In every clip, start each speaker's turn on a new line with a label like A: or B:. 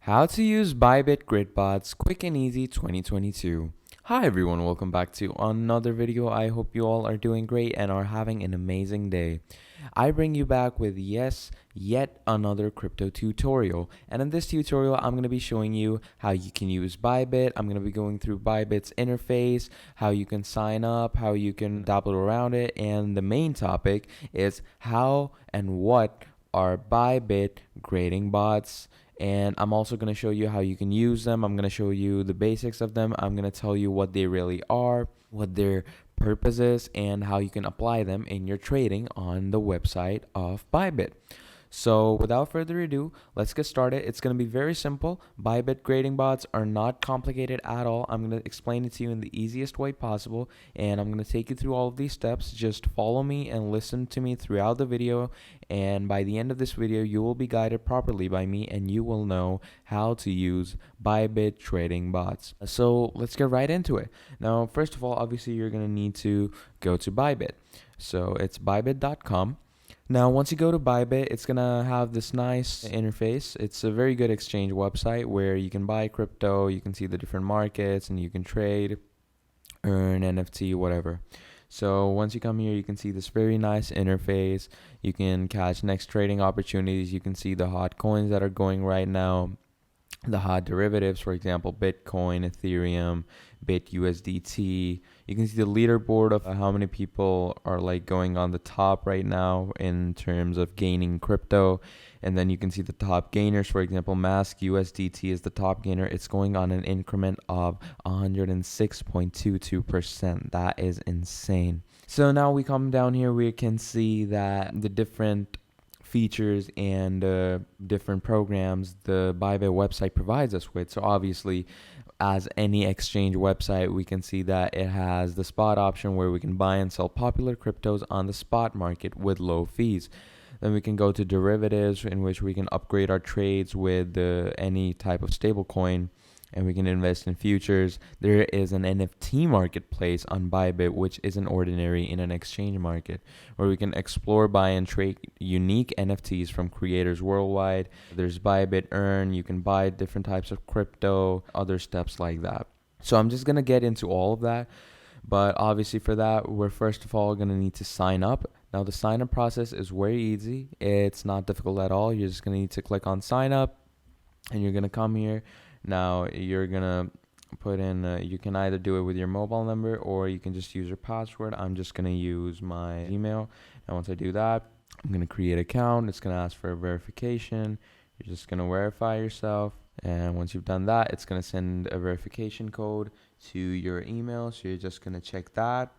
A: How to use Bybit GridBots quick and easy 2022. Hi everyone, welcome back to another video. I hope you all are doing great and are having an amazing day. I bring you back with yet another crypto tutorial. And in this tutorial, I'm going to be showing you how you can use Bybit. I'm going to be going through Bybit's interface, how you can sign up, how you can dabble around it, and the main topic is how and what are Bybit grading bots, and I'm also going to show you how you can use them. I'm going to show you the basics of them. I'm going to tell you what they really are, what their purpose is, and how you can apply them in your trading on the website of Bybit. So without further ado, let's get started. It's going to be very simple. Bybit grading bots are not complicated at all. I'm going to explain it to you in the easiest way possible, and I'm going to take you through all of these steps. Just follow me and listen to me throughout the video, and by the end of this video, you will be guided properly by me, and you will know how to use Bybit trading bots. So let's get right into it. Now, first of all, obviously, you're going to need to go to Bybit. So it's bybit.com. Now, once you go to Bybit, it's going to have this nice interface. It's a very good exchange website where you can buy crypto, you can see the different markets, and you can trade, earn, NFT, whatever. So once you come here, you can see this very nice interface. You can catch next trading opportunities. You can see the hot coins that are going right now, the hot derivatives, for example, Bitcoin, Ethereum, BitUSDT. You can see the leaderboard of how many people are like going on the top right now in terms of gaining crypto. And then you can see the top gainers. For example, Mask USDT is the top gainer. It's going on an increment of 106.22%. That is insane. So now we come down here, we can see that the different features and different programs the Bybit website provides us with. So obviously, as any exchange website, we can see that it has the spot option where we can buy and sell popular cryptos on the spot market with low fees. Then we can go to derivatives, in which we can upgrade our trades with any type of stable coin, and we can invest in futures. There is an NFT marketplace on Bybit, which isn't ordinary in an exchange market, where we can explore, buy, and trade unique NFTs from creators worldwide. There's Bybit Earn. You can buy different types of crypto, other steps like that. So I'm just going to get into all of that. But obviously for that, we're first of all going to need to sign up. Now the sign up process is very easy. It's not difficult at all. You're just going to need to click on sign up, and you're going to come here. Now you're going to put in, you can either do it with your mobile number or you can just use your password. I'm just going to use my email. And once I do that, I'm going to create an account. It's going to ask for a verification. You're just going to verify yourself. And once you've done that, it's going to send a verification code to your email. So you're just going to check that.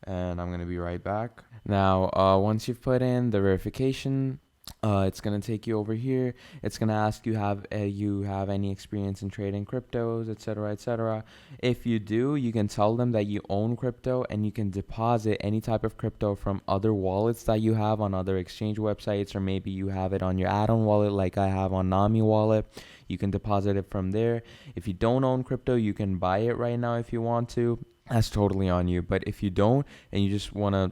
A: And I'm going to be right back. Now, once you've put in the verification, it's going to take you over here. It's going to ask you have any experience in trading cryptos, etc., etc. If you do, you can tell them that you own crypto, and you can deposit any type of crypto from other wallets that you have on other exchange websites, or maybe you have it on your add-on wallet like I have on Nami wallet. You can deposit it from there. If you don't own crypto, you can buy it right now if you want to. That's totally on you. But if you don't and you just want to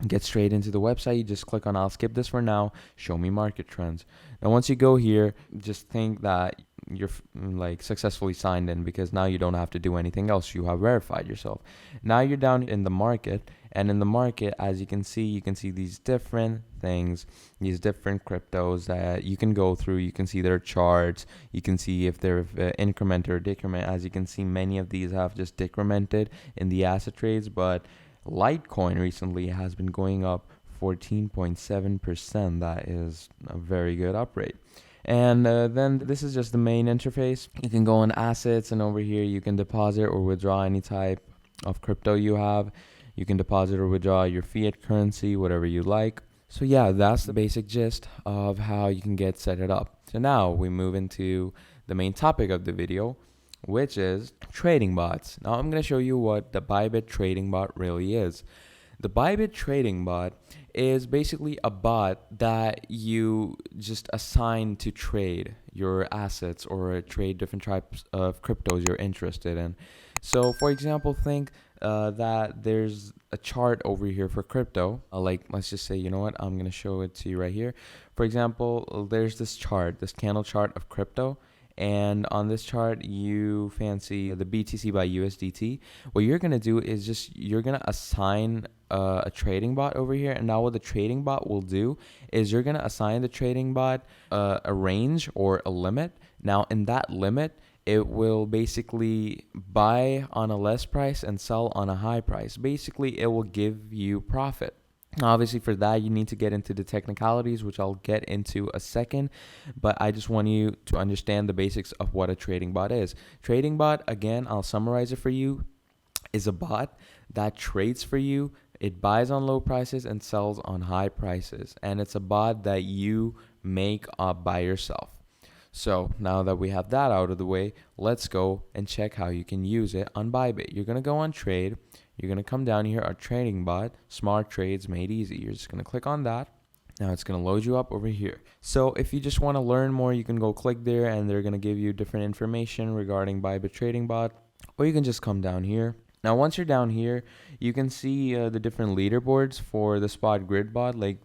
A: get straight into the website, you just click on I'll skip this for now, show me market trends. Now once you go here, just think that you're like successfully signed in, because now you don't have to do anything else. You have verified yourself. Now you're down in the market, and in the market, as you can see these different things, these different cryptos that you can go through. You can see their charts. You can see if they're increment or decrement. As you can see, many of these have just decremented in the asset trades, but Litecoin recently has been going up 14.7%. That is a very good up rate. And then this is just the main interface. You can go on assets, and over here you can deposit or withdraw any type of crypto you have. You can deposit or withdraw your fiat currency, whatever you like. So yeah, that's the basic gist of how you can get set it up. So now we move into the main topic of the video, which is trading bots. Now I'm going to show you what the Bybit trading bot really is. The Bybit trading bot is basically a bot that you just assign to trade your assets or trade different types of cryptos you're interested in. So for example, think that there's a chart over here for crypto. Like, let's just say, you know what, I'm going to show it to you right here. For example, there's this chart, this candle chart of crypto. and on this chart you fancy the BTC by USDT, what you're going to do is just you're going to assign a trading bot over here. And now what the trading bot will do is you're going to assign the trading bot a range or a limit. Now in that limit, it will basically buy on a less price and sell on a high price. Basically, it will give you profit. Obviously, for that, you need to get into the technicalities, which I'll get into a second. But I just want you to understand the basics of what a trading bot is. Trading bot, again, I'll summarize it for you, is a bot that trades for you. It buys on low prices and sells on high prices. And it's a bot that you make up by yourself. So now that we have that out of the way, let's go and check how you can use it on Bybit. You're going to go on trade. You're going to come down here, our trading bot, smart trades made easy. You're just going to click on that. Now it's going to load you up over here. So if you just want to learn more, you can go click there and they're going to give you different information regarding Bybit trading bot, or you can just come down here. Now, once you're down here, you can see the different leaderboards for the spot grid bot. Like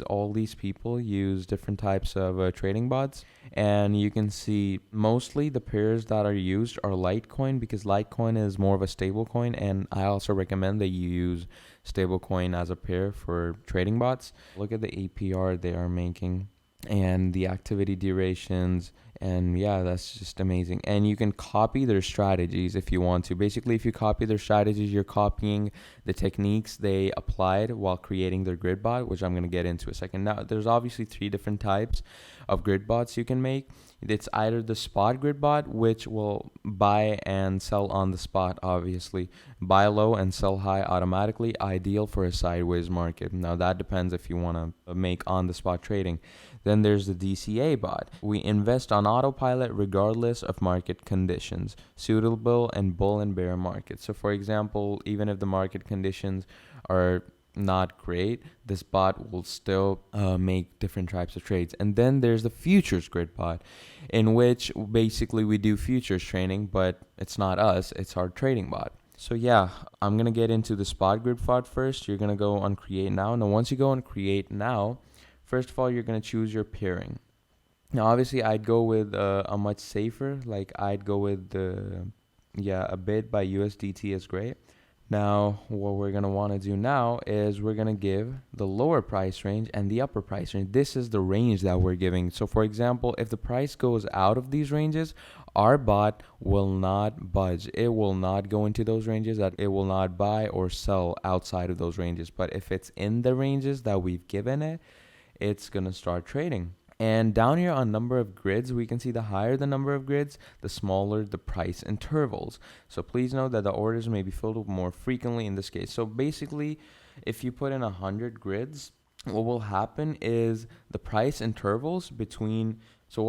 A: all these people use different types of trading bots. And you can see mostly the pairs that are used are Litecoin, because Litecoin is more of a stable coin. And I also recommend that you use stablecoin as a pair for trading bots. Look at the APR they are making and the activity durations. And yeah, that's just amazing. And you can copy their strategies if you want to. Basically, if you copy their strategies, you're copying the techniques they applied while creating their grid bot, which I'm going to get into a second. Now, there's obviously 3 different types of grid bots you can make. It's either the spot grid bot, which will buy and sell on the spot, obviously. Buy low and sell high automatically, ideal for a sideways market. Now, that depends if you want to make on-the-spot trading. Then there's the DCA bot. We invest on autopilot regardless of market conditions, suitable in bull and bear markets. So, for example, even if the market conditions are not great, this bot will still make different types of trades. And then there's the futures grid bot, in which basically we do futures trading, but it's not us, it's our trading bot. So yeah, I'm going to get into the spot grid bot first. You're going to go on create now. Now, once you go on create now, first of all, you're going to choose your pairing. Now, obviously, I'd go with a much safer, like I'd go with a bit by USDT is great. Now, what we're going to want to do now is we're going to give the lower price range and the upper price range. This is the range that we're giving. So, for example, if the price goes out of these ranges, our bot will not budge. It will not go into those ranges, that it will not buy or sell outside of those ranges. But if it's in the ranges that we've given it, it's going to start trading. And down here on number of grids, we can see the higher the number of grids, the smaller the price intervals. So please note that the orders may be filled more frequently in this case. So basically, if you put in 100 grids, what will happen is the price intervals between the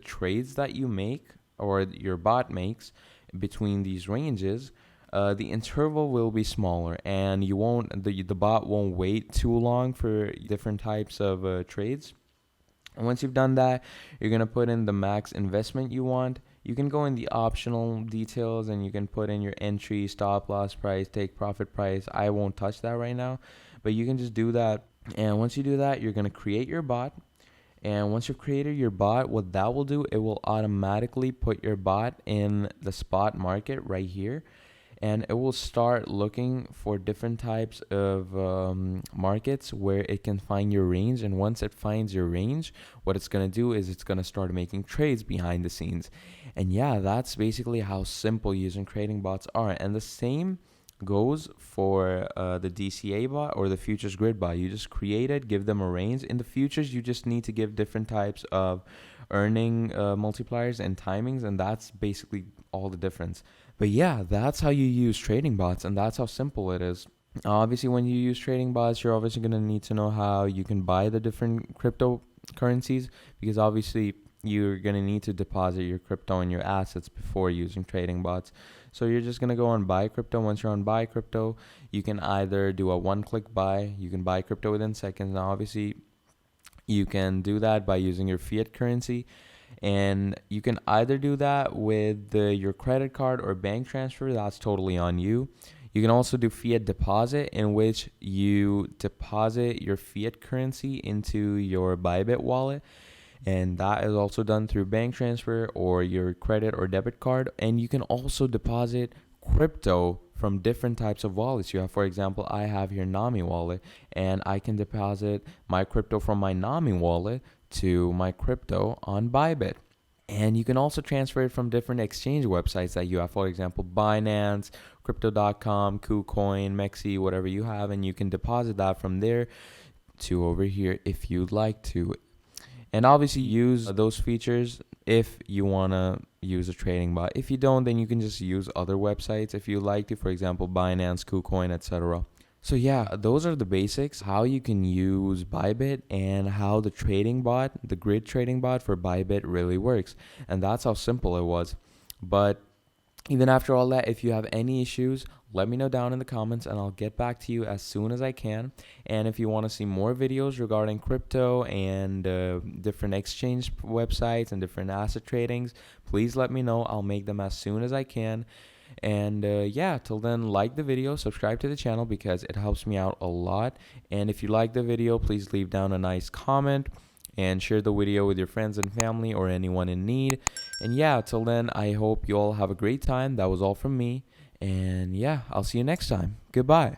A: trades that you make or your bot makes between these ranges, the interval will be smaller, and the bot won't wait too long for different types of trades. And once you've done that, you're going to put in the max investment you want. You can go in the optional details and you can put in your entry, stop loss price, take profit price. I won't touch that right now, but you can just do that. And once you do that, you're going to create your bot. And once you've created your bot, what that will do, it will automatically put your bot in the spot market right here. And it will start looking for different types of markets where it can find your range. And once it finds your range, what it's going to do is it's going to start making trades behind the scenes. And yeah, that's basically how simple using trading bots are. And the same goes for the DCA bot or the futures grid bot. You just create it, give them a range. In the futures, you just need to give different types of earning multipliers and timings. And that's basically all the difference. But yeah, that's how you use trading bots, and that's how simple it is. Obviously, when you use trading bots, you're obviously going to need to know how you can buy the different cryptocurrencies, because obviously you're going to need to deposit your crypto and your assets before using trading bots. So you're just going to go on buy crypto. Once you're on buy crypto, you can either do a one-click buy. You can buy crypto within seconds. Now, obviously, you can do that by using your fiat currency. And you can either do that with your credit card or bank transfer. That's totally on you. You can also do fiat deposit, in which you deposit your fiat currency into your Bybit wallet. And that is also done through bank transfer or your credit or debit card. And you can also deposit crypto from different types of wallets. You have, for example, I have here Nami wallet, and I can deposit my crypto from my Nami wallet to my crypto on Bybit. And you can also transfer it from different exchange websites that you have, for example, Binance, Crypto.com, KuCoin, Mexi, whatever you have, and you can deposit that from there to over here if you'd like to. And obviously use those features if you want to use a trading bot. If you don't, then you can just use other websites if you like to, for example, Binance, KuCoin, etc. So yeah, those are the basics, how you can use Bybit and how the trading bot, the grid trading bot for Bybit really works. And that's how simple it was. But even after all that, if you have any issues, let me know down in the comments and I'll get back to you as soon as I can. And if you want to see more videos regarding crypto and different exchange websites and different asset tradings, please let me know. I'll make them as soon as I can. And yeah, till then, like the video, subscribe to the channel because it helps me out a lot. And if you like the video, please leave down a nice comment and share the video with your friends and family or anyone in need. And yeah, till then, I hope you all have a great time. That was all from me. And yeah, I'll see you next time. Goodbye.